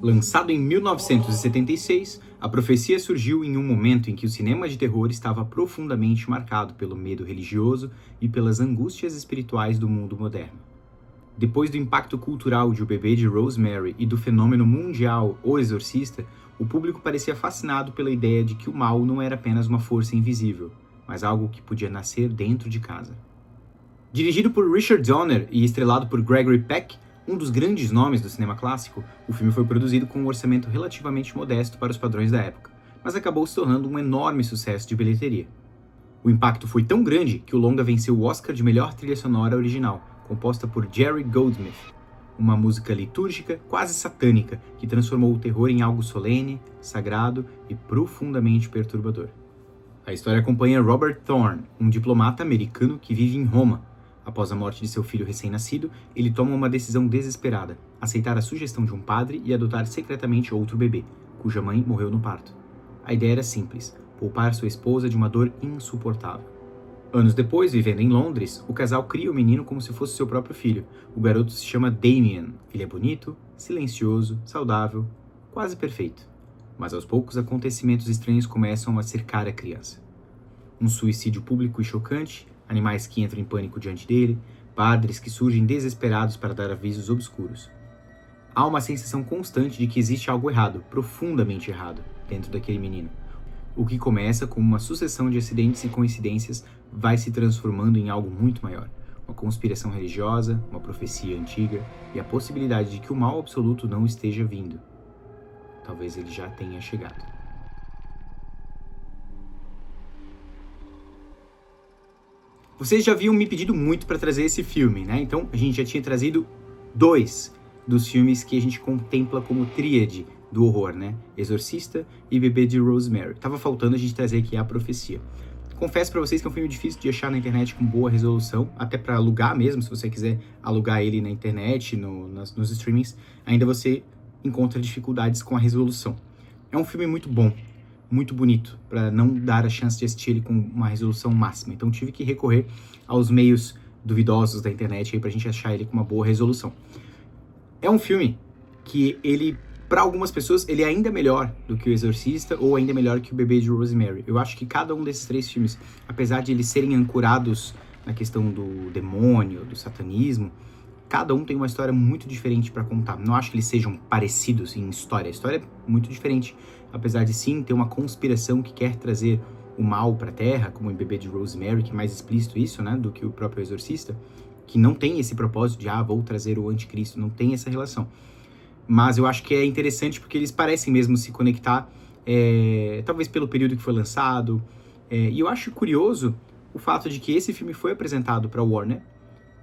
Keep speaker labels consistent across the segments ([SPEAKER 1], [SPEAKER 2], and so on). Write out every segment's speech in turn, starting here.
[SPEAKER 1] Lançado em 1976, A Profecia surgiu em um momento em que o cinema de terror estava profundamente marcado pelo medo religioso e pelas angústias espirituais do mundo moderno. Depois do impacto cultural de O Bebê de Rosemary e do fenômeno mundial O Exorcista, o público parecia fascinado pela ideia de que o mal não era apenas uma força invisível, mas algo que podia nascer dentro de casa. Dirigido por Richard Donner e estrelado por Gregory Peck, um dos grandes nomes do cinema clássico, o filme foi produzido com um orçamento relativamente modesto para os padrões da época, mas acabou se tornando um enorme sucesso de bilheteria. O impacto foi tão grande que o longa venceu o Oscar de melhor trilha sonora original, composta por Jerry Goldsmith, uma música litúrgica quase satânica que transformou o terror em algo solene, sagrado e profundamente perturbador. A história acompanha Robert Thorne, um diplomata americano que vive em Roma. Após a morte de seu filho recém-nascido, ele toma uma decisão desesperada: aceitar a sugestão de um padre e adotar secretamente outro bebê, cuja mãe morreu no parto. A ideia era simples: poupar sua esposa de uma dor insuportável. Anos depois, vivendo em Londres, o casal cria o menino como se fosse seu próprio filho. O garoto se chama Damien. Ele é bonito, silencioso, saudável, quase perfeito. Mas aos poucos, acontecimentos estranhos começam a cercar a criança. Um suicídio público e chocante, animais que entram em pânico diante dele, padres que surgem desesperados para dar avisos obscuros. Há uma sensação constante de que existe algo errado, profundamente errado, dentro daquele menino. O que começa como uma sucessão de acidentes e coincidências vai se transformando em algo muito maior. Uma conspiração religiosa, uma profecia antiga e a possibilidade de que o mal absoluto não esteja vindo. Talvez ele já tenha chegado. Vocês já haviam me pedido muito para trazer esse filme, né? Então a gente já tinha trazido 2 dos filmes que a gente contempla como tríade do horror, né? Exorcista e Bebê de Rosemary. Tava faltando a gente trazer aqui A Profecia. Confesso para vocês que é um filme difícil de achar na internet com boa resolução, até para alugar mesmo, se você quiser alugar ele na internet, nos streamings, ainda você encontra dificuldades com a resolução. É um filme muito bom, muito bonito, para não dar a chance de assistir ele com uma resolução máxima. Então tive que recorrer aos meios duvidosos da internet aí pra gente achar ele com uma boa resolução. É um filme que ele, para algumas pessoas, ele é ainda melhor do que O Exorcista ou ainda melhor que O Bebê de Rosemary. Eu acho que cada um desses 3 filmes, apesar de eles serem ancorados na questão do demônio, do satanismo, cada um tem uma história muito diferente para contar. Não acho que eles sejam parecidos em história. A história é muito diferente, apesar de sim ter uma conspiração que quer trazer o mal para a Terra, como em Bebê de Rosemary, que é mais explícito isso, né, do que o próprio Exorcista, que não tem esse propósito de, vou trazer o anticristo, não tem essa relação. Mas eu acho que é interessante porque eles parecem mesmo se conectar, talvez pelo período que foi lançado, e eu acho curioso o fato de que esse filme foi apresentado para a Warner,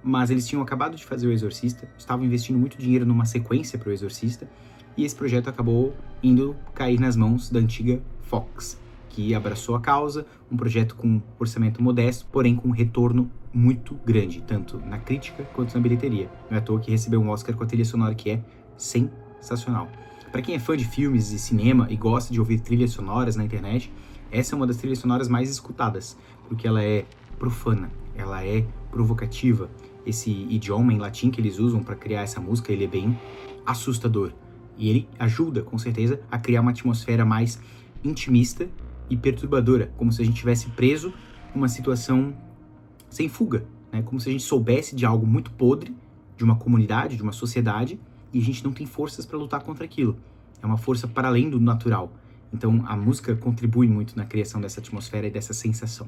[SPEAKER 1] mas eles tinham acabado de fazer o Exorcista, estavam investindo muito dinheiro numa sequência para o Exorcista, e esse projeto acabou indo cair nas mãos da antiga Fox, que abraçou a causa, um projeto com orçamento modesto, porém com um retorno muito grande, tanto na crítica quanto na bilheteria. Não é à toa que recebeu um Oscar com a trilha sonora que é sensacional. Para quem é fã de filmes e cinema e gosta de ouvir trilhas sonoras na internet, essa é uma das trilhas sonoras mais escutadas, porque ela é profana, ela é provocativa. Esse idioma em latim que eles usam para criar essa música, ele é bem assustador. E ele ajuda, com certeza, a criar uma atmosfera mais intimista e perturbadora, como se a gente estivesse preso numa situação sem fuga, né? Como se a gente soubesse de algo muito podre, de uma comunidade, de uma sociedade, e a gente não tem forças para lutar contra aquilo. É uma força para além do natural. Então a música contribui muito na criação dessa atmosfera e dessa sensação.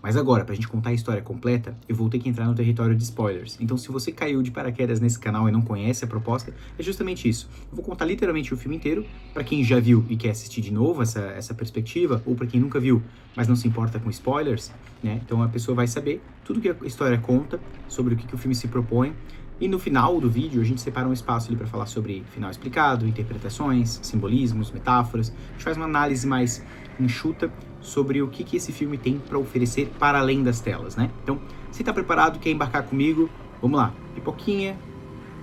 [SPEAKER 1] Mas agora, pra gente contar a história completa, eu vou ter que entrar no território de spoilers. Então, se você caiu de paraquedas nesse canal e não conhece a proposta, é justamente isso. Eu vou contar literalmente o filme inteiro, pra quem já viu e quer assistir de novo essa perspectiva, ou pra quem nunca viu, mas não se importa com spoilers, né? Então a pessoa vai saber tudo que a história conta, sobre o que o filme se propõe. E no final do vídeo, a gente separa um espaço ali para falar sobre final explicado, interpretações, simbolismos, metáforas. A gente faz uma análise mais enxuta sobre o que esse filme tem para oferecer para além das telas, né? Então, se tá preparado, quer embarcar comigo, vamos lá. Pipoquinha,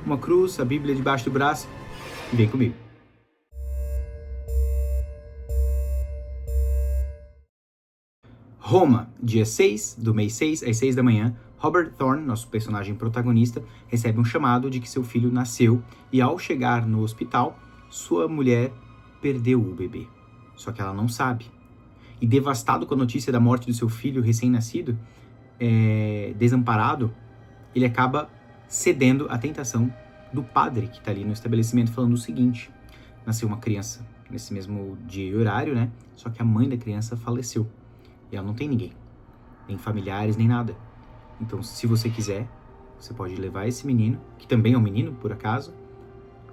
[SPEAKER 1] uma cruz, a Bíblia debaixo do braço e vem comigo. Roma, dia 6 do mês 6, às 6 da manhã, Robert Thorne, nosso personagem protagonista, recebe um chamado de que seu filho nasceu e ao chegar no hospital, sua mulher perdeu o bebê, só que ela não sabe. E devastado com a notícia da morte do seu filho recém-nascido, desamparado, ele acaba cedendo à tentação do padre que está ali no estabelecimento, falando o seguinte: nasceu uma criança nesse mesmo dia e horário, né? Só que a mãe da criança faleceu e ela não tem ninguém, nem familiares, nem nada. Então, se você quiser, você pode levar esse menino, que também é um menino, por acaso,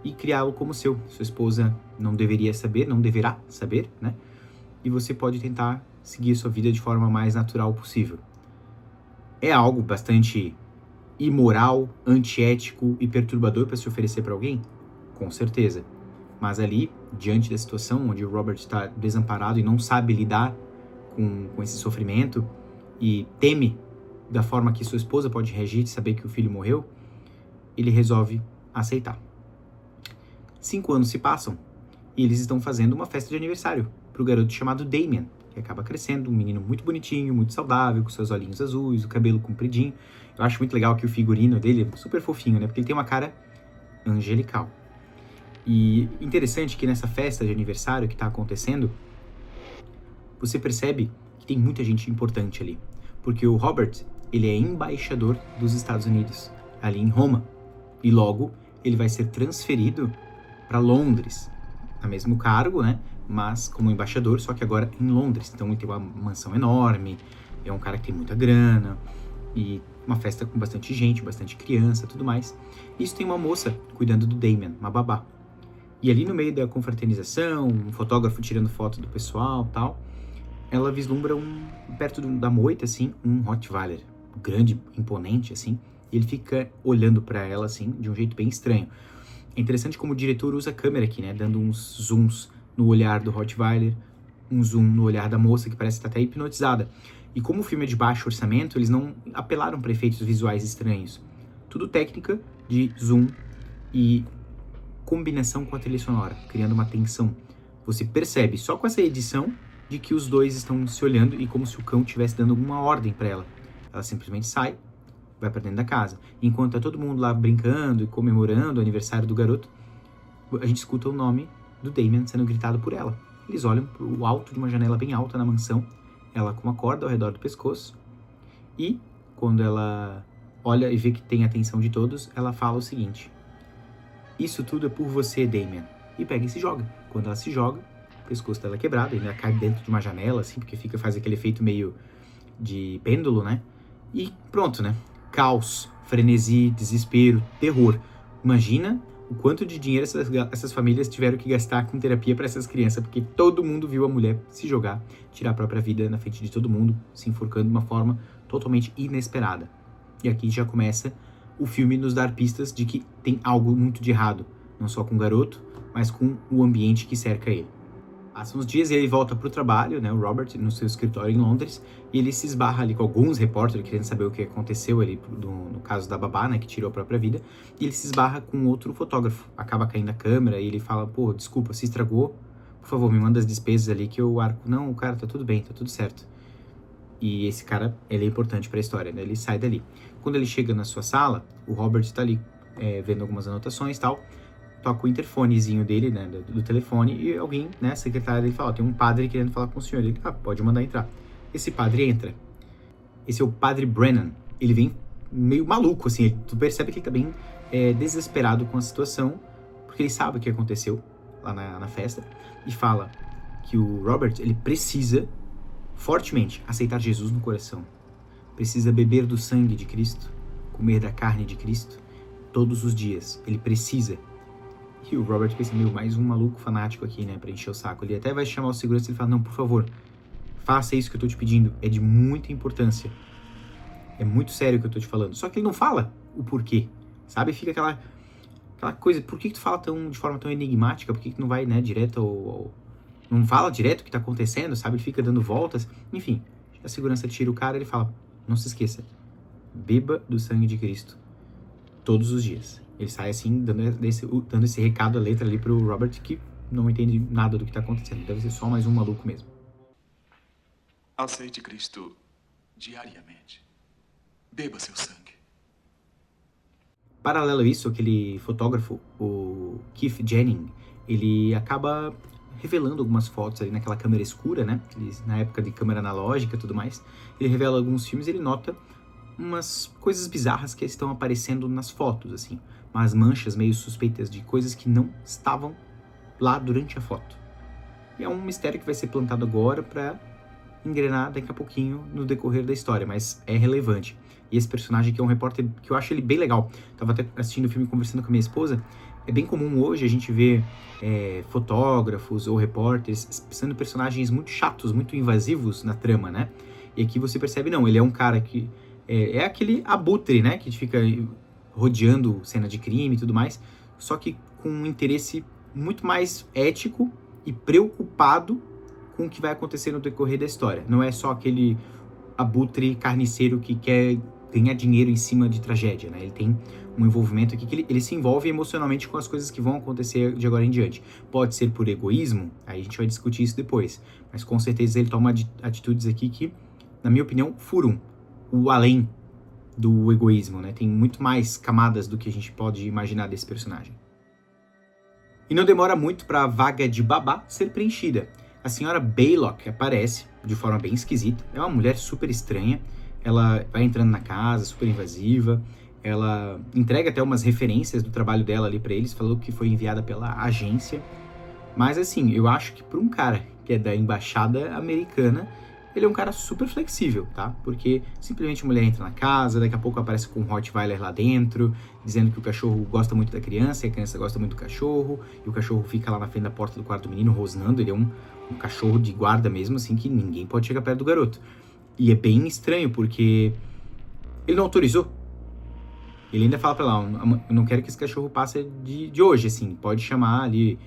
[SPEAKER 1] e criá-lo como seu. Sua esposa não deveria saber, não deverá saber, né? E você pode tentar seguir sua vida de forma mais natural possível. É algo bastante imoral, antiético e perturbador para se oferecer para alguém? Com certeza. Mas ali, diante da situação onde o Robert está desamparado e não sabe lidar com esse sofrimento e teme da forma que sua esposa pode reagir de saber que o filho morreu, ele resolve aceitar. 5 anos se passam e eles estão fazendo uma festa de aniversário para o garoto chamado Damien, que acaba crescendo, um menino muito bonitinho, muito saudável, com seus olhinhos azuis, o cabelo compridinho. Eu acho muito legal que o figurino dele é super fofinho, né? Porque ele tem uma cara angelical. E interessante que nessa festa de aniversário que está acontecendo, você percebe que tem muita gente importante ali. Porque o Robert, ele é embaixador dos Estados Unidos, ali em Roma. E logo, ele vai ser transferido para Londres, no mesmo cargo, né? Mas como embaixador, só que agora em Londres. Então ele tem uma mansão enorme, é um cara que tem muita grana, e uma festa com bastante gente, bastante criança, tudo mais. Isso tem uma moça cuidando do Damien, uma babá. E ali no meio da confraternização, um fotógrafo tirando foto do pessoal e tal, ela vislumbra perto da moita, assim, um Rottweiler, grande, imponente, assim, e ele fica olhando para ela, assim, de um jeito bem estranho. É interessante como o diretor usa a câmera aqui, né, dando uns zooms no olhar do Rottweiler, um zoom no olhar da moça, que parece estar até hipnotizada. E como o filme é de baixo orçamento, eles não apelaram para efeitos visuais estranhos. Tudo técnica de zoom e combinação com a trilha sonora, criando uma tensão. Você percebe só com essa edição de que os dois estão se olhando e como se o cão estivesse dando alguma ordem para ela. Ela simplesmente sai, vai para dentro da casa. Enquanto tá todo mundo lá brincando e comemorando o aniversário do garoto, a gente escuta o nome do Damien sendo gritado por ela. Eles olham pro alto de uma janela bem alta na mansão, ela com uma corda ao redor do pescoço, e quando ela olha e vê que tem a atenção de todos, ela fala o seguinte: isso tudo é por você, Damien. E pega e se joga. Quando ela se joga, o pescoço dela é quebrado, ainda cai dentro de uma janela, assim, porque faz aquele efeito meio de pêndulo, né? E pronto, né? Caos, frenesi, desespero, terror. Imagina o quanto de dinheiro essas famílias tiveram que gastar com terapia para essas crianças, porque todo mundo viu a mulher se jogar, tirar a própria vida na frente de todo mundo, se enforcando de uma forma totalmente inesperada. E aqui já começa o filme nos dar pistas de que tem algo muito de errado, não só com o garoto, mas com o ambiente que cerca ele. Passam uns dias e ele volta pro trabalho, né, o Robert, no seu escritório em Londres, e ele se esbarra ali com alguns repórteres querendo saber o que aconteceu ali no caso da babá, né, que tirou a própria vida, e ele se esbarra com outro fotógrafo. Acaba caindo a câmera e ele fala: pô, desculpa, se estragou, por favor, me manda as despesas ali que eu arco. Não, cara, tá tudo bem, tá tudo certo. E esse cara, ele é importante para a história, né? Ele sai dali. Quando ele chega na sua sala, o Robert tá ali vendo algumas anotações e tal, toca o interfonezinho dele, né, do telefone, e alguém, né, a secretária dele fala: tem um padre querendo falar com o senhor. Ele: pode mandar entrar. Esse padre entra. Esse é o padre Brennan. Ele vem meio maluco, assim, tu percebe que ele tá bem desesperado com a situação, porque ele sabe o que aconteceu lá na festa, e fala que o Robert, ele precisa fortemente aceitar Jesus no coração. Precisa beber do sangue de Cristo, comer da carne de Cristo todos os dias. Ele precisa. E o Robert pensa: mais um maluco fanático aqui, né, pra encher o saco. Ele até vai chamar o segurança e ele fala: não, por favor, faça isso que eu tô te pedindo. É de muita importância. É muito sério o que eu tô te falando. Só que ele não fala o porquê, sabe? Fica aquela coisa: por que tu fala de forma tão enigmática? Por que tu não vai, né, direto não fala direto o que tá acontecendo, sabe? Ele fica dando voltas. Enfim, a segurança tira o cara e ele fala: não se esqueça, beba do sangue de Cristo todos os dias. Ele sai assim, dando esse recado, a letra ali pro Robert, que não entende nada do que tá acontecendo. Deve ser só mais um maluco mesmo.
[SPEAKER 2] Aceite Cristo diariamente. Beba seu sangue.
[SPEAKER 1] Paralelo a isso, aquele fotógrafo, o Keith Jennings, ele acaba revelando algumas fotos ali naquela câmera escura, né? Na época de câmera analógica e tudo mais. Ele revela alguns filmes e ele nota umas coisas bizarras que estão aparecendo nas fotos, assim. Umas manchas meio suspeitas de coisas que não estavam lá durante a foto. E é um mistério que vai ser plantado agora para engrenar daqui a pouquinho no decorrer da história, mas é relevante. E esse personagem aqui é um repórter que eu acho ele bem legal. Tava até assistindo o filme conversando com a minha esposa. É bem comum hoje a gente ver fotógrafos ou repórteres sendo personagens muito chatos, muito invasivos na trama, né? E aqui você percebe, não, ele é um cara que é aquele abutre, né? Que fica rodeando cena de crime e tudo mais, só que com um interesse muito mais ético e preocupado com o que vai acontecer no decorrer da história. Não é só aquele abutre carniceiro que quer ganhar dinheiro em cima de tragédia, né? Ele tem um envolvimento aqui que ele se envolve emocionalmente com as coisas que vão acontecer de agora em diante. Pode ser por egoísmo, aí a gente vai discutir isso depois, mas com certeza ele toma atitudes aqui que, na minha opinião, furam o além do egoísmo, né? Tem muito mais camadas do que a gente pode imaginar desse personagem. E não demora muito para a vaga de babá ser preenchida. A senhora Baylock aparece de forma bem esquisita. É uma mulher super estranha. Ela vai entrando na casa, super invasiva. Ela entrega até umas referências do trabalho dela ali para eles. Falou que foi enviada pela agência. Mas assim, eu acho que para um cara que é da embaixada americana, ele é um cara super flexível, tá? Porque simplesmente a mulher entra na casa, daqui a pouco aparece com um Rottweiler lá dentro, dizendo que o cachorro gosta muito da criança, e a criança gosta muito do cachorro, e o cachorro fica lá na frente da porta do quarto do menino rosnando. Ele é um cachorro de guarda mesmo, assim, que ninguém pode chegar perto do garoto. E é bem estranho, porque ele não autorizou. Ele ainda fala pra ela, eu não quero que esse cachorro passe de hoje, assim, pode chamar ali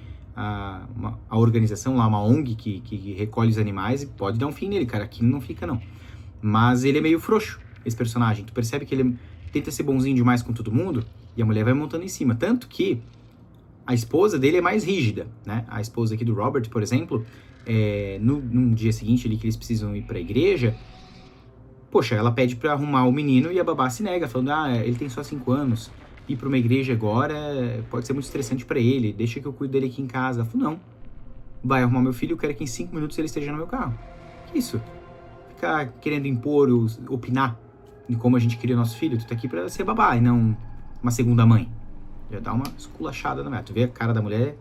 [SPEAKER 1] a organização lá, uma ONG que recolhe os animais, e pode dar um fim nele, cara, aqui não fica não. Mas ele é meio frouxo, esse personagem. Tu percebe que ele tenta ser bonzinho demais com todo mundo, e a mulher vai montando em cima. Tanto que a esposa dele é mais rígida, né? A esposa aqui do Robert, por exemplo, no dia seguinte ali que eles precisam ir pra igreja, poxa, ela pede pra arrumar o menino e a babá se nega, falando, ele tem só 5 anos, ir pra uma igreja agora pode ser muito estressante pra ele, deixa que eu cuido dele aqui em casa. Ela falou, não, vai arrumar meu filho, eu quero que em 5 minutos ele esteja no meu carro. Que isso? Ficar querendo impor, opinar em como a gente cria nosso filho, tu tá aqui pra ser babá e não uma segunda mãe. Já dá uma esculachada na mulher, tu vê a cara da mulher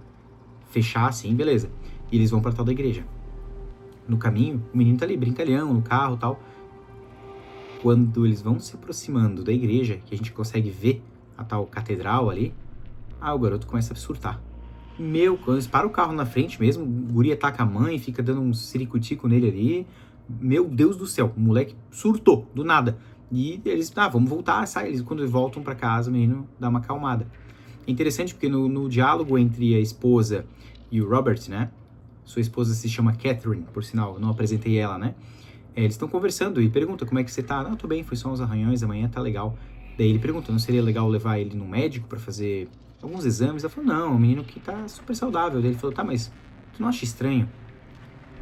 [SPEAKER 1] fechar assim, beleza. E eles vão pra tal da igreja. No caminho, o menino tá ali, brincalhão, no carro e tal. Quando eles vão se aproximando da igreja, que a gente consegue ver a tal catedral ali, o garoto começa a surtar. Quando eles param o carro na frente mesmo, o guri ataca a mãe, fica dando um ciricutico nele ali. Meu Deus do céu, o moleque surtou, do nada. E eles, vamos voltar, sai. Quando eles voltam pra casa, o menino dá uma acalmada. É interessante porque no diálogo entre a esposa e o Robert, né? Sua esposa se chama Catherine, por sinal, eu não apresentei ela, né? Eles estão conversando e perguntam como é que você tá. Não, tô bem, foi só uns arranhões, amanhã tá legal. Daí ele pergunta, não seria legal levar ele no médico pra fazer alguns exames? Ela falou, não, o menino que tá super saudável. Daí ele falou, tá, mas tu não acha estranho?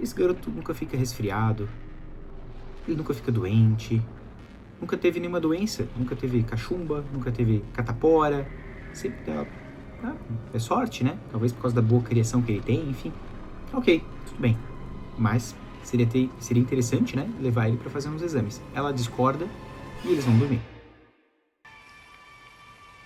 [SPEAKER 1] Esse garoto nunca fica resfriado, ele nunca fica doente, nunca teve nenhuma doença, nunca teve cachumba, nunca teve catapora, sempre é sorte, né? Talvez por causa da boa criação que ele tem, enfim. Ok, tudo bem. Mas seria interessante, né? Levar ele pra fazer uns exames. Ela discorda e eles vão dormir.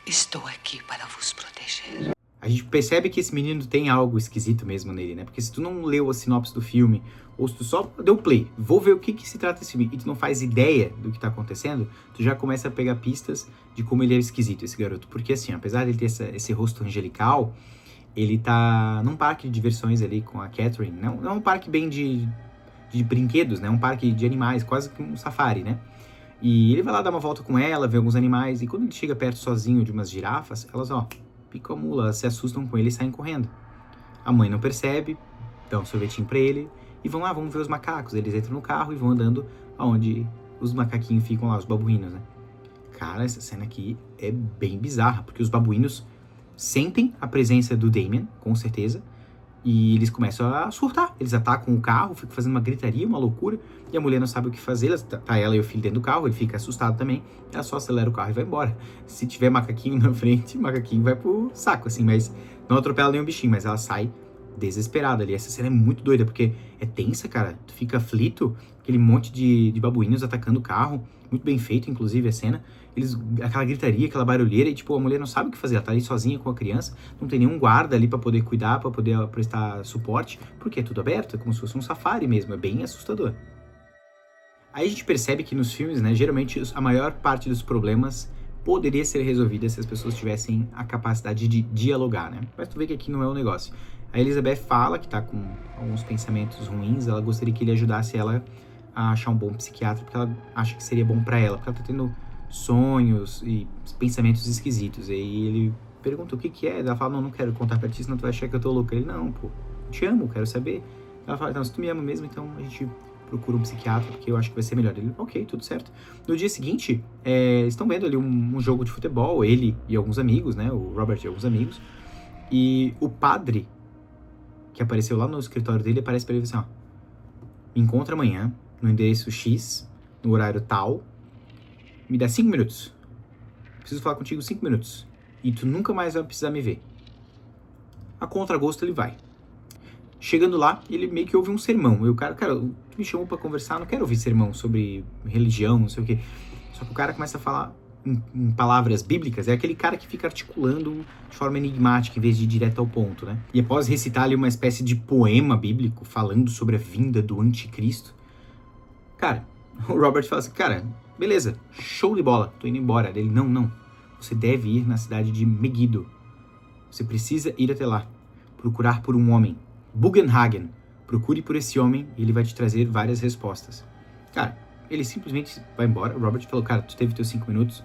[SPEAKER 3] Estou aqui para vos proteger.
[SPEAKER 1] A gente percebe que esse menino tem algo esquisito mesmo nele, né? Porque se tu não leu a sinopse do filme, ou se tu só deu play, vou ver o que se trata desse filme, e tu não faz ideia do que tá acontecendo, tu já começa a pegar pistas de como ele é esquisito, esse garoto. Porque assim, apesar de ele ter esse rosto angelical, ele tá num parque de diversões ali com a Catherine. Não é um parque bem de brinquedos, né? É um parque de animais, quase que um safari, né? E ele vai lá dar uma volta com ela, ver alguns animais, e quando ele chega perto sozinho de umas girafas, elas, picam a mula, elas se assustam com ele e saem correndo. A mãe não percebe, dá um sorvetinho pra ele, e vamos ver os macacos. Eles entram no carro e vão andando aonde os macaquinhos ficam lá, os babuínos, né? Cara, essa cena aqui é bem bizarra, porque os babuínos sentem a presença do Damien, com certeza, e eles começam a surtar. Eles atacam o carro, ficam fazendo uma gritaria, uma loucura, e a mulher não sabe o que fazer. Tá ela e o filho dentro do carro, ele fica assustado também, ela só acelera o carro e vai embora. Se tiver macaquinho na frente, o macaquinho vai pro saco, assim, mas Não atropela nenhum bichinho, mas ela sai desesperada ali. Essa cena é muito doida, porque é tensa, cara. Tu fica aflito, aquele monte de babuínos atacando o carro. Muito bem feito, inclusive, a cena. Aquela gritaria, aquela barulheira, e tipo, a mulher não sabe o que fazer. Ela tá ali sozinha com a criança, não tem nenhum guarda ali pra poder cuidar, pra poder prestar suporte, porque é tudo aberto, é como se fosse um safari mesmo, é bem assustador. Aí a gente percebe que nos filmes, né, geralmente a maior parte dos problemas poderia ser resolvida se as pessoas tivessem a capacidade de dialogar, né? Mas tu vê que aqui não é o negócio. A Elizabeth fala que tá com alguns pensamentos ruins, ela gostaria que ele ajudasse ela a achar um bom psiquiatra, porque ela acha que seria bom pra ela, porque ela tá tendo sonhos e pensamentos esquisitos. E aí ele pergunta o que é, ela fala, não quero contar pra ti, senão tu vai achar que eu tô louca. Ele, não, pô, te amo, quero saber. Ela fala, então, se tu me ama mesmo, então a gente procura um psiquiatra, porque eu acho que vai ser melhor. Ele, ok, tudo certo. No dia seguinte, estão vendo ali um jogo de futebol, ele e alguns amigos, né, o Robert e alguns amigos, e o padre, que apareceu lá no escritório dele, aparece pra ele assim, ó, me encontra amanhã, no endereço X, no horário tal, me dá 5 minutos. Preciso falar contigo 5 minutos. E tu nunca mais vai precisar me ver. A contragosto ele vai. Chegando lá, ele meio que ouve um sermão. E o cara, tu me chamou pra conversar, não quero ouvir sermão sobre religião, não sei o quê. Só que o cara começa a falar em palavras bíblicas, é aquele cara que fica articulando de forma enigmática em vez de ir direto ao ponto, né? E após recitar ali uma espécie de poema bíblico falando sobre a vinda do anticristo, cara, o Robert fala assim, cara, beleza, show de bola, tô indo embora. Ele, não, você deve ir na cidade de Megiddo. Você precisa ir até lá, procurar por um homem, Bugenhagen. Procure por esse homem e ele vai te trazer várias respostas. Cara, ele simplesmente vai embora. O Robert falou, cara, tu teve teus 5 minutos,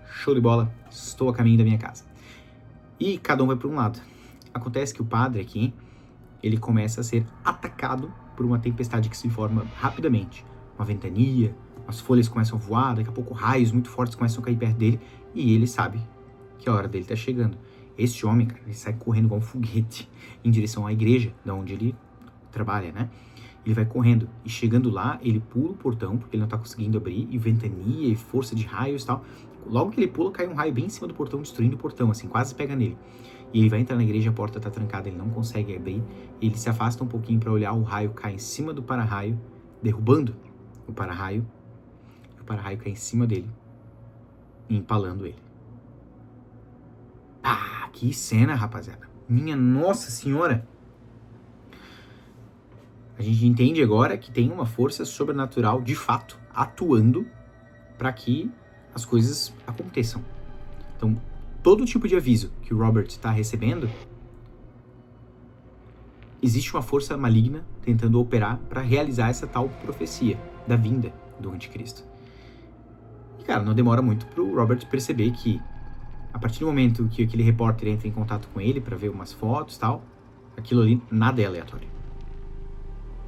[SPEAKER 1] show de bola, estou a caminho da minha casa. E cada um vai por um lado. Acontece que o padre aqui, ele começa a ser atacado por uma tempestade que se forma rapidamente. Uma ventania, as folhas começam a voar, daqui a pouco raios muito fortes começam a cair perto dele, e ele sabe que a hora dele tá chegando. Esse homem, cara, ele sai correndo igual um foguete em direção à igreja, da onde ele trabalha, né? Ele vai correndo, e chegando lá, ele pula o portão, porque ele não tá conseguindo abrir, e ventania, e força de raios e tal. Logo que ele pula, cai um raio bem em cima do portão, destruindo o portão, assim, quase pega nele. E ele vai entrar na igreja, a porta tá trancada, ele não consegue abrir, ele se afasta um pouquinho pra olhar, o raio cai em cima do para-raio, derrubando o para-raio, e o para-raio cai em cima dele, empalando ele. Ah, que cena, rapaziada. Minha Nossa Senhora! A gente entende agora que tem uma força sobrenatural, de fato, atuando para que as coisas aconteçam. Então, todo tipo de aviso que o Robert está recebendo, existe uma força maligna tentando operar para realizar essa tal profecia da vinda do anticristo. E, cara, não demora muito pro Robert perceber que, a partir do momento que aquele repórter entra em contato com ele para ver umas fotos e tal, aquilo ali nada é aleatório.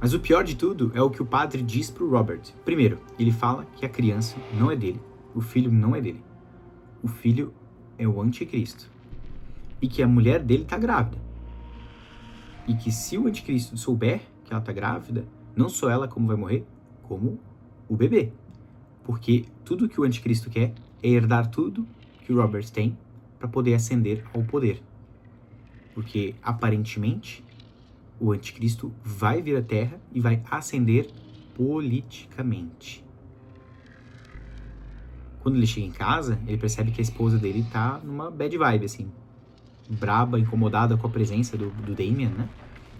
[SPEAKER 1] Mas o pior de tudo é o que o padre diz pro Robert. Primeiro, ele fala que a criança não é dele, o filho não é dele. O filho é o anticristo. E que a mulher dele tá grávida. E que se o anticristo souber que ela tá grávida, não só ela como vai morrer, como o bebê. Porque tudo que o anticristo quer é herdar tudo que o Robert tem para poder ascender ao poder. Porque, aparentemente, o anticristo vai vir à Terra e vai ascender politicamente. Quando ele chega em casa, ele percebe que a esposa dele tá numa bad vibe, assim. Braba, incomodada com a presença do Damien, né?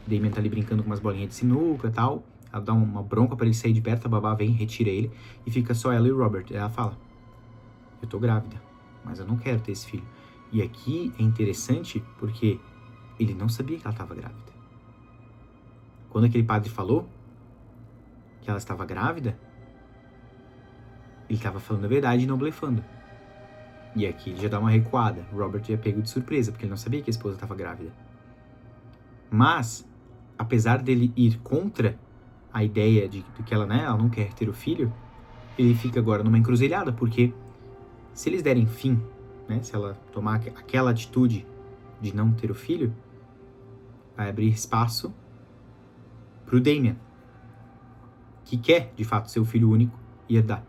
[SPEAKER 1] O Damien tá ali brincando com umas bolinhas de sinuca e tal. Ela dá uma bronca pra ele sair de perto, a babá vem, retira ele. E fica só ela e o Robert. Ela fala, eu tô grávida, mas eu não quero ter esse filho. E aqui é interessante porque ele não sabia que ela tava grávida. Quando aquele padre falou que ela estava grávida, ele estava falando a verdade e não blefando. E aqui ele já dá uma recuada. O Robert já pegou de surpresa, porque ele não sabia que a esposa estava grávida. Mas, apesar dele ir contra a ideia de que ela não quer ter o filho, ele fica agora numa encruzilhada, porque se eles derem fim, né, se ela tomar aquela atitude de não ter o filho, vai abrir espaço pro Damien, que quer, de fato, ser o filho único e herdar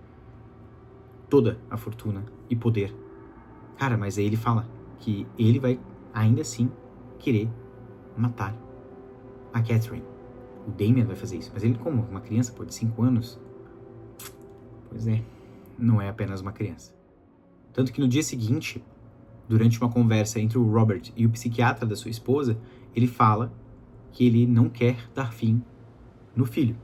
[SPEAKER 1] toda a fortuna e poder. Cara, mas aí ele fala que ele vai, ainda assim, querer matar a Catherine. O Damien vai fazer isso. Mas ele, como uma criança, pô, de 5 anos... Pois é, não é apenas uma criança. Tanto que no dia seguinte, durante uma conversa entre o Robert e o psiquiatra da sua esposa, ele fala que ele não quer dar fim no filho.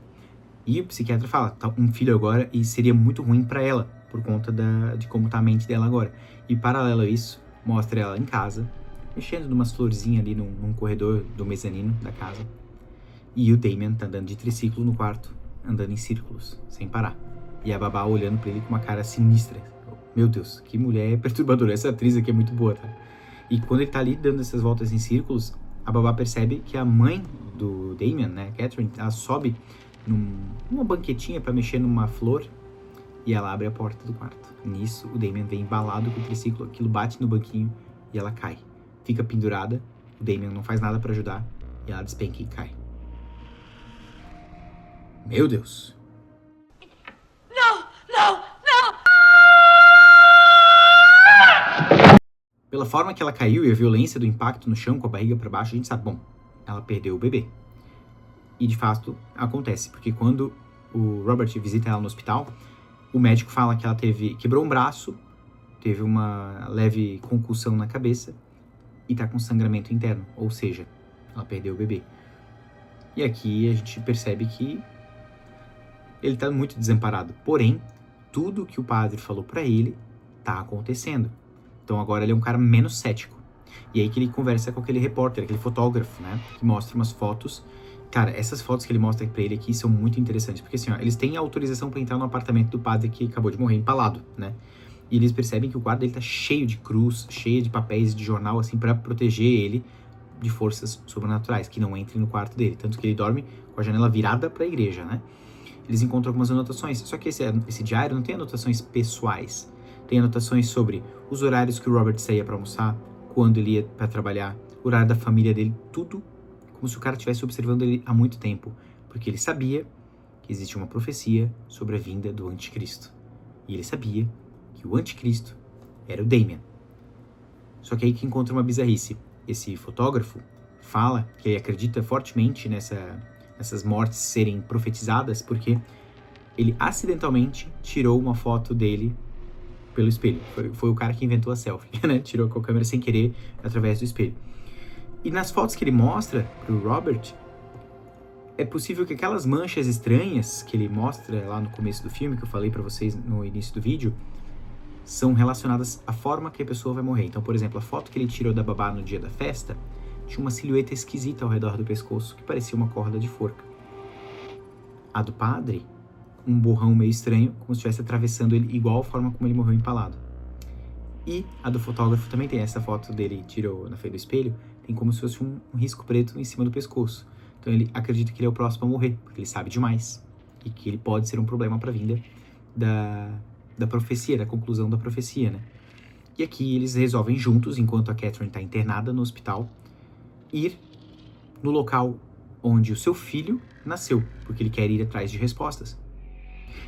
[SPEAKER 1] E o psiquiatra fala, tá, um filho agora, e seria muito ruim pra ela, por conta de como tá a mente dela agora. E paralelo a isso, mostra ela em casa, mexendo numas florzinhas ali num corredor do mezanino da casa. E o Damien tá andando de triciclo no quarto, andando em círculos, sem parar. E a babá olhando pra ele com uma cara sinistra. Meu Deus, que mulher perturbadora. Essa atriz aqui é muito boa, tá? E quando ele tá ali dando essas voltas em círculos, a babá percebe que a mãe do Damien, né, Catherine, ela sobe numa banquetinha pra mexer numa flor e ela abre a porta do quarto. Nisso, o Damien vem embalado com o triciclo, aquilo bate no banquinho e ela cai. Fica pendurada, o Damien não faz nada pra ajudar e ela despenca e cai. Meu Deus! Pela forma que ela caiu e a violência do impacto no chão com a barriga para baixo, a gente sabe, bom, ela perdeu o bebê. E de fato acontece, porque quando o Robert visita ela no hospital, o médico fala que ela quebrou um braço, teve uma leve concussão na cabeça e tá com sangramento interno, ou seja, ela perdeu o bebê. E aqui a gente percebe que ele tá muito desamparado. Porém, tudo que o padre falou para ele tá acontecendo. Então agora ele é um cara menos cético. E aí que ele conversa com aquele repórter, aquele fotógrafo, né? Que mostra umas fotos. Cara, essas fotos que ele mostra pra ele aqui são muito interessantes. Porque assim, ó, eles têm autorização pra entrar no apartamento do padre que acabou de morrer empalado, né? E eles percebem que o quarto dele tá cheio de cruz, cheio de papéis de jornal, assim, pra proteger ele de forças sobrenaturais, que não entrem no quarto dele. Tanto que ele dorme com a janela virada pra igreja, né? Eles encontram algumas anotações. Só que esse diário não tem anotações pessoais. Tem anotações sobre os horários que o Robert saía para almoçar, quando ele ia para trabalhar, o horário da família dele, tudo como se o cara estivesse observando ele há muito tempo, porque ele sabia que existia uma profecia sobre a vinda do anticristo. E ele sabia que o anticristo era o Damien. Só que aí que encontra uma bizarrice. Esse fotógrafo fala que ele acredita fortemente nessas mortes serem profetizadas porque ele acidentalmente tirou uma foto dele pelo espelho. Foi o cara que inventou a selfie, né? Tirou com a câmera sem querer através do espelho. E nas fotos que ele mostra pro Robert, é possível que aquelas manchas estranhas que ele mostra lá no começo do filme, que eu falei pra vocês no início do vídeo, são relacionadas à forma que a pessoa vai morrer. Então, por exemplo, a foto que ele tirou da babá no dia da festa tinha uma silhueta esquisita ao redor do pescoço, que parecia uma corda de forca. A do padre, um borrão meio estranho, como se estivesse atravessando ele, igual a forma como ele morreu empalado. E a do fotógrafo também tem essa foto dele, tirou na frente do espelho, tem como se fosse um risco preto em cima do pescoço. Então ele acredita que ele é o próximo a morrer, porque ele sabe demais. E que ele pode ser um problema para a vinda da profecia, da conclusão da profecia, né? E aqui eles resolvem juntos, enquanto a Catherine está internada no hospital, ir no local onde o seu filho nasceu, porque ele quer ir atrás de respostas.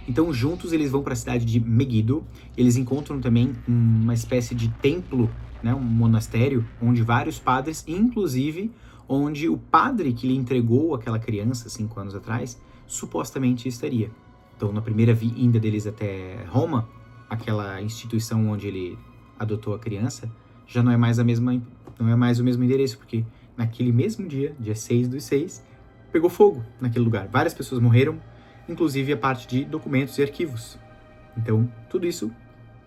[SPEAKER 1] Então, juntos, eles vão para a cidade de Megiddo. Eles encontram também uma espécie de templo, né, um monastério, onde vários padres, inclusive onde o padre que lhe entregou aquela criança 5 anos atrás, supostamente estaria. Então, na primeira vinda deles até Roma, aquela instituição onde ele adotou a criança, já não é mais o mesmo endereço, porque naquele mesmo dia 6/6, pegou fogo naquele lugar. Várias pessoas morreram, inclusive a parte de documentos e arquivos. Então, tudo isso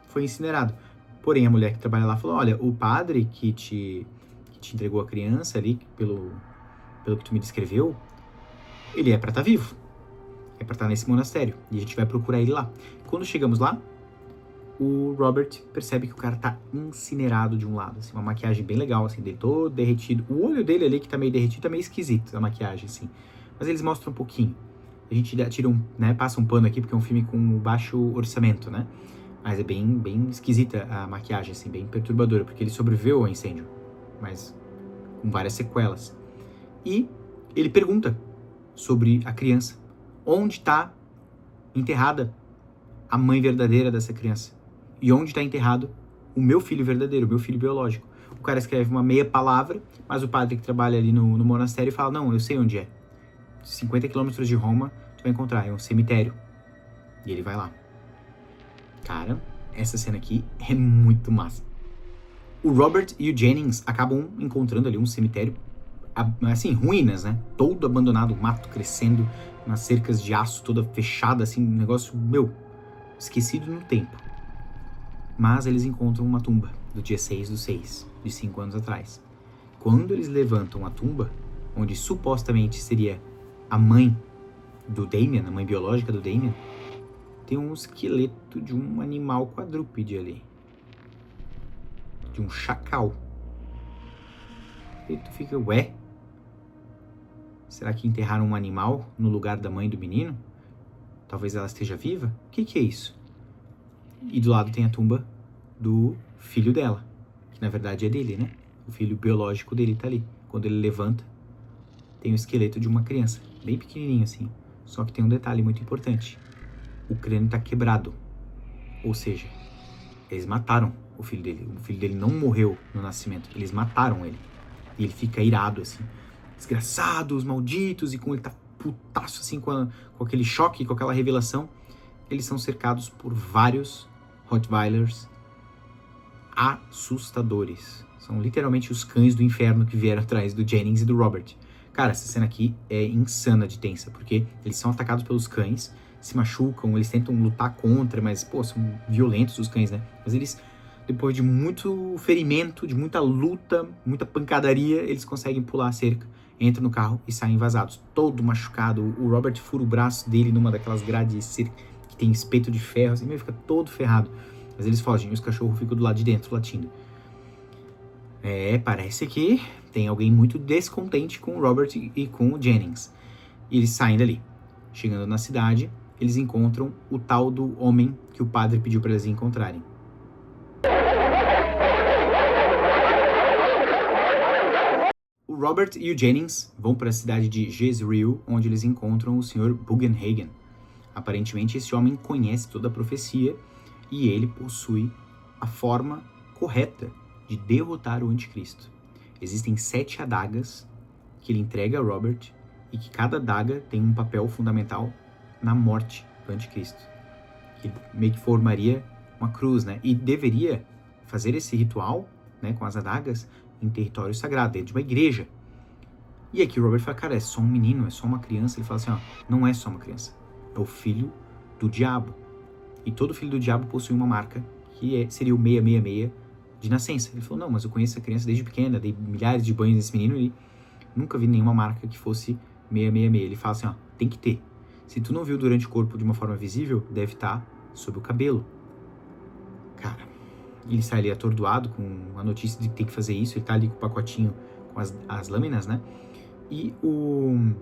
[SPEAKER 1] foi incinerado. Porém, a mulher que trabalha lá falou, olha, o padre que te entregou a criança ali, pelo que tu me descreveu, ele é pra estar vivo. É pra estar nesse monastério. E a gente vai procurar ele lá. Quando chegamos lá, o Robert percebe que o cara tá incinerado de um lado. Assim, uma maquiagem bem legal, assim, dele todo derretido. O olho dele ali, que tá meio derretido, tá meio esquisito, a maquiagem, assim. Mas eles mostram um pouquinho. A gente passa um pano aqui, porque é um filme com baixo orçamento, né? Mas é bem esquisita a maquiagem, assim, bem perturbadora, porque ele sobreviveu ao incêndio, mas com várias sequelas. E ele pergunta sobre a criança. Onde está enterrada a mãe verdadeira dessa criança? E onde está enterrado o meu filho verdadeiro, o meu filho biológico? O cara escreve uma meia palavra, mas o padre que trabalha ali no monastério fala, não, eu sei onde é. 50 quilômetros de Roma, tu vai encontrar, é um cemitério. E ele vai lá. Cara, essa cena aqui é muito massa. O Robert e o Jennings acabam encontrando ali um cemitério, assim, ruínas, né? Todo abandonado, mato crescendo, umas cercas de aço toda fechada, assim, um negócio, esquecido no tempo. Mas eles encontram uma tumba do dia 6/6, de 5 anos atrás. Quando eles levantam a tumba, onde supostamente seria a mãe do Damien, a mãe biológica do Damien, tem um esqueleto de um animal quadrúpede ali. De um chacal. E tu fica, ué? Será que enterraram um animal no lugar da mãe do menino? Talvez ela esteja viva? O que é isso? E do lado tem a tumba do filho dela, que na verdade é dele, né? O filho biológico dele tá ali. Quando ele levanta, tem o esqueleto de uma criança, bem pequenininho assim. Só que tem um detalhe muito importante. O crânio tá quebrado. Ou seja, eles mataram o filho dele. O filho dele não morreu no nascimento. Eles mataram ele. E ele fica irado, assim. Desgraçados, malditos. E como ele tá putaço, assim, com aquele choque, com aquela revelação. Eles são cercados por vários Rottweilers assustadores. São literalmente os cães do inferno que vieram atrás do Jennings e do Robert. Cara, essa cena aqui é insana de tensa, porque eles são atacados pelos cães, se machucam, eles tentam lutar contra, mas, são violentos os cães, né? Mas eles, depois de muito ferimento, de muita luta, muita pancadaria, eles conseguem pular a cerca, entram no carro e saem vazados. Todo machucado, o Robert fura o braço dele numa daquelas grades de cerca que tem espeto de ferro, assim, fica todo ferrado. Mas eles fogem e os cachorros ficam do lado de dentro, latindo. Parece que tem alguém muito descontente com o Robert e com o Jennings. E eles saem dali. Chegando na cidade, eles encontram o tal do homem que o padre pediu para eles encontrarem. O Robert e o Jennings vão para a cidade de Jezreel, onde eles encontram o Sr. Bugenhagen. Aparentemente, esse homem conhece toda a profecia e ele possui a forma correta de derrotar o anticristo. Existem 7 adagas que ele entrega a Robert e que cada adaga tem um papel fundamental na morte do anticristo. Que meio que formaria uma cruz, né? E deveria fazer esse ritual, né, com as adagas em território sagrado, dentro de uma igreja. E aqui o Robert fala, cara, é só um menino, é só uma criança. Ele fala assim, não é só uma criança, é o filho do diabo. E todo filho do diabo possui uma marca que seria o 666 de nascença. Ele falou, não, mas eu conheço essa criança desde pequena, dei milhares de banhos nesse menino e nunca vi nenhuma marca que fosse 666. Ele fala assim, tem que ter. Se tu não viu durante o corpo de uma forma visível, deve estar sob o cabelo. Cara, ele sai ali atordoado com a notícia de que tem que fazer isso, ele tá ali com o pacotinho com as lâminas, né? E o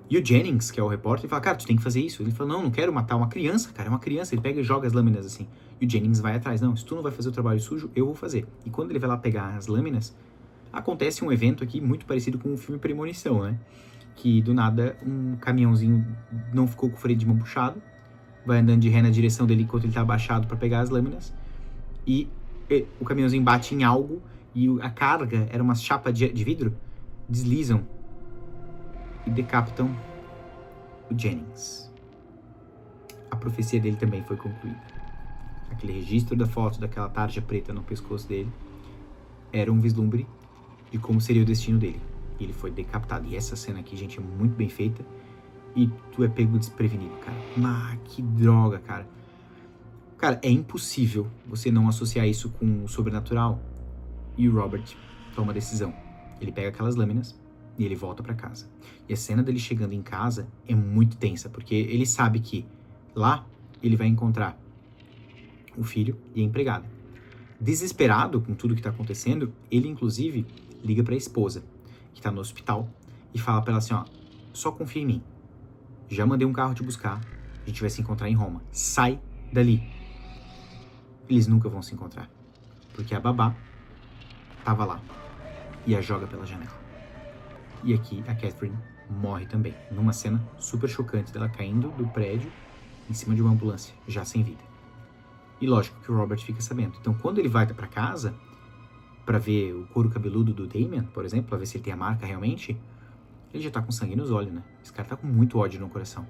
[SPEAKER 1] Jennings, que é o repórter, ele fala, cara, tu tem que fazer isso. Ele fala, não quero matar uma criança, cara, é uma criança. Ele pega e joga as lâminas assim. E o Jennings vai atrás, não, se tu não vai fazer o trabalho sujo, eu vou fazer. E quando ele vai lá pegar as lâminas, acontece um evento aqui muito parecido com o filme Premonição, né? Que do nada um caminhãozinho não ficou com o freio de mão puxado, vai andando de ré na direção dele enquanto ele tá abaixado para pegar as lâminas, e o caminhãozinho bate em algo, e a carga era uma chapa de vidro, deslizam e decapitam o Jennings. A profecia dele também foi concluída. Aquele registro da foto daquela tarja preta no pescoço dele era um vislumbre de como seria o destino dele. E ele foi decapitado. E essa cena aqui, gente, é muito bem feita. E tu é pego desprevenido, cara. Que droga, cara. Cara, é impossível você não associar isso com o sobrenatural. E o Robert toma a decisão. Ele pega aquelas lâminas e ele volta pra casa. E a cena dele chegando em casa é muito tensa, porque ele sabe que lá ele vai encontrar o filho e a empregada. Desesperado com tudo que tá acontecendo, ele inclusive liga pra esposa, que tá no hospital, e fala pra ela assim, só confia em mim. Já mandei um carro te buscar, a gente vai se encontrar em Roma. Sai dali. Eles nunca vão se encontrar, porque a babá tava lá e a joga pela janela. E aqui a Catherine morre também, numa cena super chocante dela caindo do prédio em cima de uma ambulância, já sem vida. E lógico que o Robert fica sabendo. Então quando ele vai pra casa, pra ver o couro cabeludo do Damien, por exemplo, pra ver se ele tem a marca realmente, ele já tá com sangue nos olhos, né? Esse cara tá com muito ódio no coração,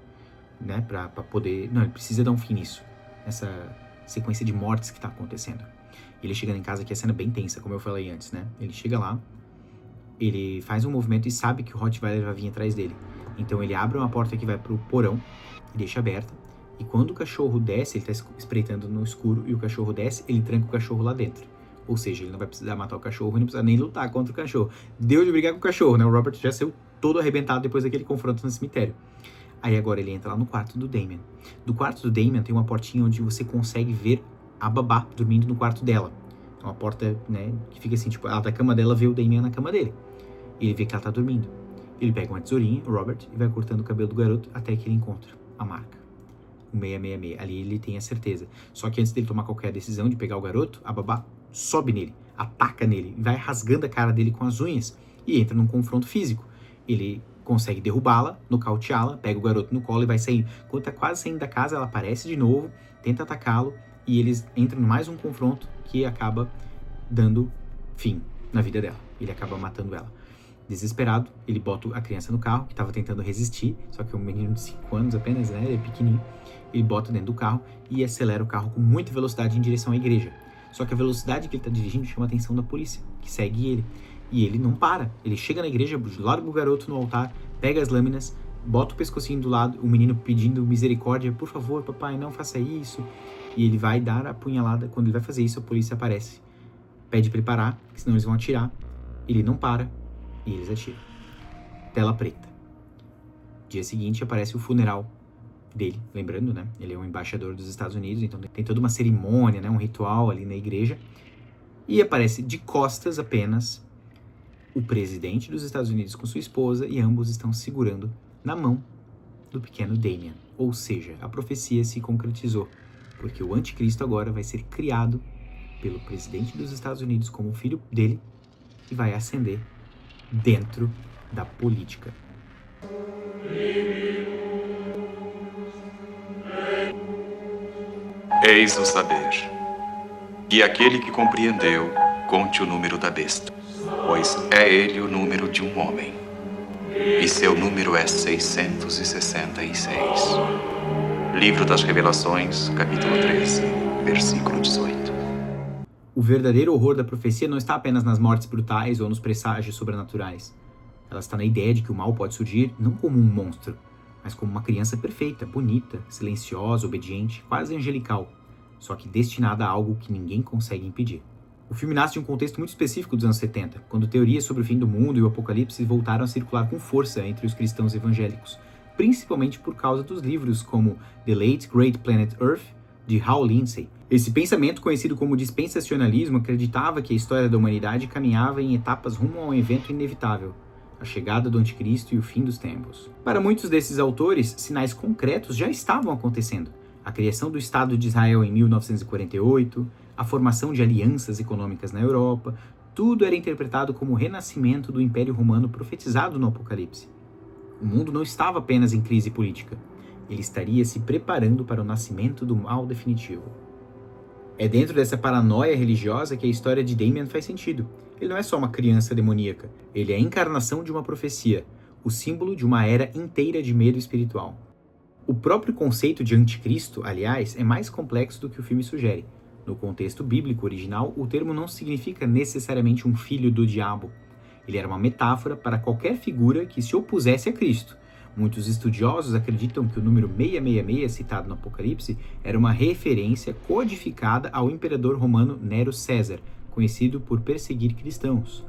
[SPEAKER 1] né? Pra poder... Não, ele precisa dar um fim nisso, nessa sequência de mortes que tá acontecendo. Ele chegando em casa, que a cena é bem tensa, como eu falei antes, né? Ele chega lá, ele faz um movimento e sabe que o Rottweiler vai vir atrás dele. Então ele abre uma porta que vai pro porão e deixa aberta. E quando o cachorro desce, ele tá espreitando no escuro, e o cachorro desce, ele tranca o cachorro lá dentro. Ou seja, ele não vai precisar matar o cachorro e não precisa nem lutar contra o cachorro. Deu de brigar com o cachorro, né? O Robert já saiu todo arrebentado depois daquele confronto no cemitério. Aí agora ele entra lá no quarto do Damien. Do quarto do Damien tem uma portinha onde você consegue ver a babá dormindo no quarto dela. É uma porta, né, que fica assim, tipo, ela da cama dela vê o Damien na cama dele. Ele vê que ela tá dormindo. Ele pega uma tesourinha, o Robert, e vai cortando o cabelo do garoto até que ele encontra a marca. O 666. Ali ele tem a certeza. Só que antes dele tomar qualquer decisão de pegar o garoto, a babá sobe nele, ataca nele, vai rasgando a cara dele com as unhas e entra num confronto físico. Ele consegue derrubá-la, nocauteá-la, pega o garoto no colo e vai saindo. Quando tá quase saindo da casa, ela aparece de novo, tenta atacá-lo e eles entram em mais um confronto que acaba dando fim na vida dela. Ele acaba matando ela. Desesperado, ele bota a criança no carro, que estava tentando resistir, só que é um menino de 5 anos apenas, né? Ele é pequenininho. Ele bota dentro do carro e acelera o carro com muita velocidade em direção à igreja. Só que a velocidade que ele está dirigindo chama a atenção da polícia, que segue ele. E ele não para. Ele chega na igreja, larga o garoto no altar, pega as lâminas, bota o pescocinho do lado, o menino pedindo misericórdia. Por favor, papai, não faça isso. E ele vai dar a punhalada. Quando ele vai fazer isso, a polícia aparece. Pede para ele parar, senão eles vão atirar. Ele não para e eles atiram. Tela preta. Dia seguinte aparece o funeral dele, lembrando, né? Ele é um embaixador dos Estados Unidos, então tem toda uma cerimônia, né? Um ritual ali na igreja. E aparece de costas apenas o presidente dos Estados Unidos com sua esposa e ambos estão segurando na mão do pequeno Damien. Ou seja, a profecia se concretizou, porque o anticristo agora vai ser criado pelo presidente dos Estados Unidos como filho dele e vai ascender dentro da política.
[SPEAKER 2] Eis o saber. E aquele que compreendeu, conte o número da besta, pois é ele o número de um homem. E seu número é 666. Livro das Revelações, capítulo 13, versículo 18.
[SPEAKER 1] O verdadeiro horror da profecia não está apenas nas mortes brutais ou nos presságios sobrenaturais. Ela está na ideia de que o mal pode surgir não como um monstro, mas como uma criança perfeita, bonita, silenciosa, obediente, quase angelical, só que destinada a algo que ninguém consegue impedir. O filme nasce de um contexto muito específico dos anos 70, quando teorias sobre o fim do mundo e o apocalipse voltaram a circular com força entre os cristãos evangélicos, principalmente por causa dos livros como The Late Great Planet Earth, de Hal Lindsey. Esse pensamento, conhecido como dispensacionalismo, acreditava que a história da humanidade caminhava em etapas rumo a um evento inevitável, a chegada do anticristo e o fim dos tempos. Para muitos desses autores, sinais concretos já estavam acontecendo. A criação do Estado de Israel em 1948, a formação de alianças econômicas na Europa, tudo era interpretado como o renascimento do Império Romano profetizado no Apocalipse. O mundo não estava apenas em crise política, ele estaria se preparando para o nascimento do mal definitivo. É dentro dessa paranoia religiosa que a história de Damien faz sentido. Ele não é só uma criança demoníaca, ele é a encarnação de uma profecia, o símbolo de uma era inteira de medo espiritual. O próprio conceito de anticristo, aliás, é mais complexo do que o filme sugere. No contexto bíblico original, o termo não significa necessariamente um filho do diabo. Ele era uma metáfora para qualquer figura que se opusesse a Cristo. Muitos estudiosos acreditam que o número 666 citado no Apocalipse era uma referência codificada ao imperador romano Nero César, conhecido por perseguir cristãos.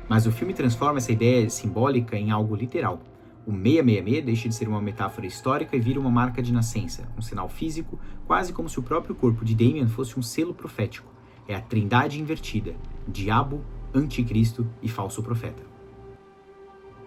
[SPEAKER 1] Mas o filme transforma essa ideia simbólica em algo literal. O 666 deixa de ser uma metáfora histórica e vira uma marca de nascença, um sinal físico, quase como se o próprio corpo de Damien fosse um selo profético. É a trindade invertida: diabo, anticristo e falso profeta.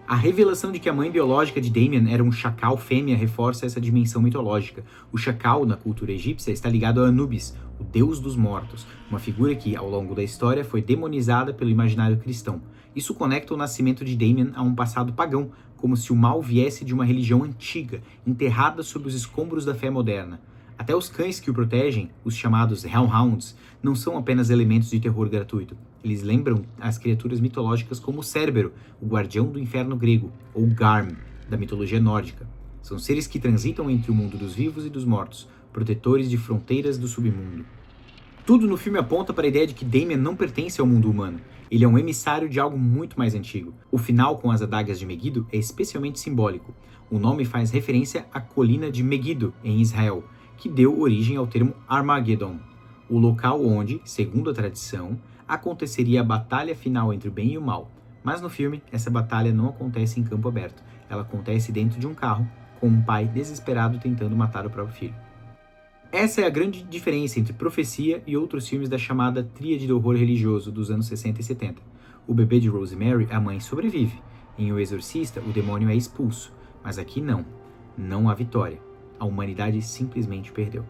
[SPEAKER 1] A revelação de que a mãe biológica de Damien era um chacal fêmea reforça essa dimensão mitológica. O chacal, na cultura egípcia, está ligado a Anubis, o deus dos mortos, uma figura que, ao longo da história, foi demonizada pelo imaginário cristão. Isso conecta o nascimento de Damien a um passado pagão, como se o mal viesse de uma religião antiga, enterrada sob os escombros da fé moderna. Até os cães que o protegem, os chamados Hellhounds, não são apenas elementos de terror gratuito. Eles lembram as criaturas mitológicas como Cérbero, o guardião do inferno grego, ou Garm, da mitologia nórdica. São seres que transitam entre o mundo dos vivos e dos mortos, protetores de fronteiras do submundo. Tudo no filme aponta para a ideia de que Damien não pertence ao mundo humano. Ele é um emissário de algo muito mais antigo. O final com as adagas de Megiddo é especialmente simbólico. O nome faz referência à colina de Megiddo, em Israel, que deu origem ao termo Armageddon, o local onde, segundo a tradição, aconteceria a batalha final entre o bem e o mal. Mas no filme, essa batalha não acontece em campo aberto. Ela acontece dentro de um carro, com um pai desesperado tentando matar o próprio filho. Essa é a grande diferença entre Profecia e outros filmes da chamada tríade do horror religioso dos anos 60 e 70. O bebê de Rosemary, a mãe, sobrevive. Em O Exorcista, o demônio é expulso. Mas aqui não. Não há vitória. A humanidade simplesmente perdeu.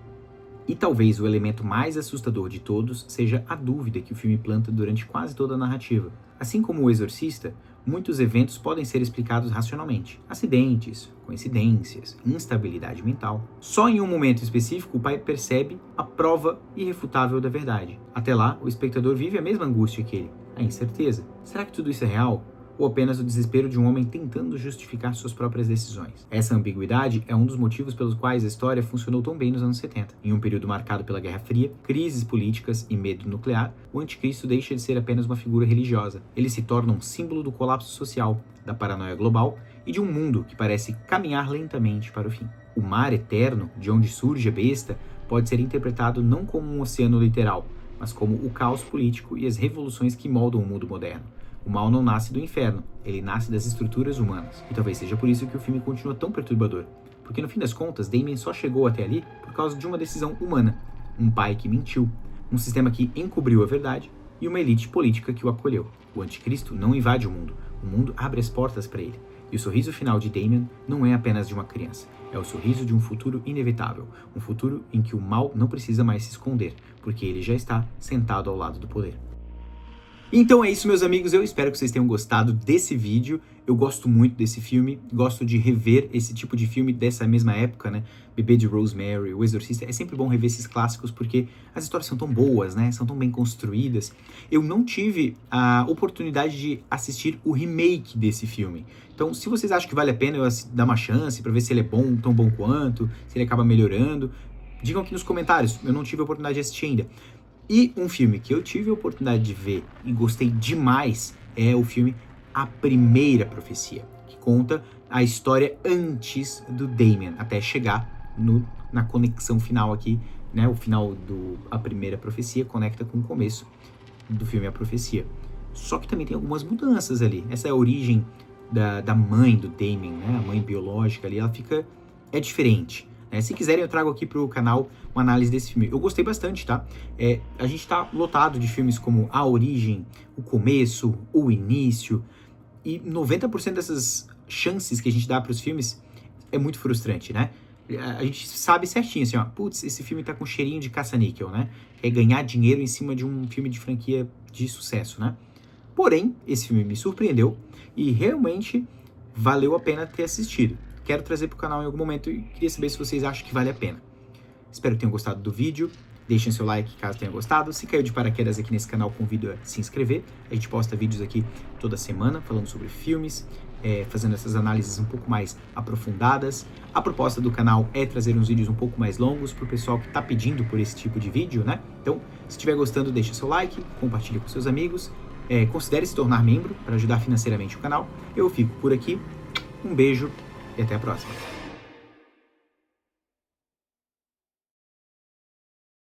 [SPEAKER 1] E talvez o elemento mais assustador de todos seja a dúvida que o filme planta durante quase toda a narrativa. Assim como O Exorcista, muitos eventos podem ser explicados racionalmente. Acidentes, coincidências, instabilidade mental. Só em um momento específico o pai percebe a prova irrefutável da verdade. Até lá, o espectador vive a mesma angústia que ele, a incerteza. Será que tudo isso é real? Ou apenas o desespero de um homem tentando justificar suas próprias decisões? Essa ambiguidade é um dos motivos pelos quais a história funcionou tão bem nos anos 70. Em um período marcado pela Guerra Fria, crises políticas e medo nuclear, o anticristo deixa de ser apenas uma figura religiosa. Ele se torna um símbolo do colapso social, da paranoia global e de um mundo que parece caminhar lentamente para o fim. O mar eterno, de onde surge a besta, pode ser interpretado não como um oceano literal, mas como o caos político e as revoluções que moldam o mundo moderno. O mal não nasce do inferno, ele nasce das estruturas humanas. E talvez seja por isso que o filme continua tão perturbador. Porque no fim das contas, Damien só chegou até ali por causa de uma decisão humana. Um pai que mentiu, um sistema que encobriu a verdade e uma elite política que o acolheu. O anticristo não invade o mundo abre as portas para ele. E o sorriso final de Damien não é apenas de uma criança, é o sorriso de um futuro inevitável. Um futuro em que o mal não precisa mais se esconder, porque ele já está sentado ao lado do poder. Então é isso, meus amigos, eu espero que vocês tenham gostado desse vídeo. Eu gosto muito desse filme, gosto de rever esse tipo de filme dessa mesma época, né? Bebê de Rosemary, O Exorcista, é sempre bom rever esses clássicos porque as histórias são tão boas, né? São tão bem construídas. Eu não tive a oportunidade de assistir o remake desse filme. Então, se vocês acham que vale a pena eu dar uma chance pra ver se ele é bom, tão bom quanto, se ele acaba melhorando, digam aqui nos comentários. Eu não tive a oportunidade de assistir ainda. E um filme que eu tive a oportunidade de ver e gostei demais é o filme A Primeira Profecia, que conta a história antes do Damien, até chegar na conexão final aqui, né? O final do A Primeira Profecia conecta com o começo do filme A Profecia. Só que também tem algumas mudanças ali. Essa é a origem da mãe do Damien, né? A mãe biológica ali, ela é diferente. Se quiserem, eu trago aqui pro canal uma análise desse filme. Eu gostei bastante, tá? A gente tá lotado de filmes como A Origem, O Começo, O Início, e 90% dessas chances que a gente dá pros filmes é muito frustrante, né? A gente sabe certinho, assim, ó, putz, esse filme tá com cheirinho de caça-níquel, né? É ganhar dinheiro em cima de um filme de franquia de sucesso, né? Porém, esse filme me surpreendeu e realmente valeu a pena ter assistido. Quero trazer para o canal em algum momento e queria saber se vocês acham que vale a pena. Espero que tenham gostado do vídeo. Deixem seu like caso tenham gostado. Se caiu de paraquedas aqui nesse canal, convido a se inscrever. A gente posta vídeos aqui toda semana falando sobre filmes, fazendo essas análises um pouco mais aprofundadas. A proposta do canal é trazer uns vídeos um pouco mais longos para o pessoal que está pedindo por esse tipo de vídeo, né? Então, se estiver gostando, deixa seu like, compartilhe com seus amigos. Considere se tornar membro para ajudar financeiramente o canal. Eu fico por aqui. Um beijo e até a próxima.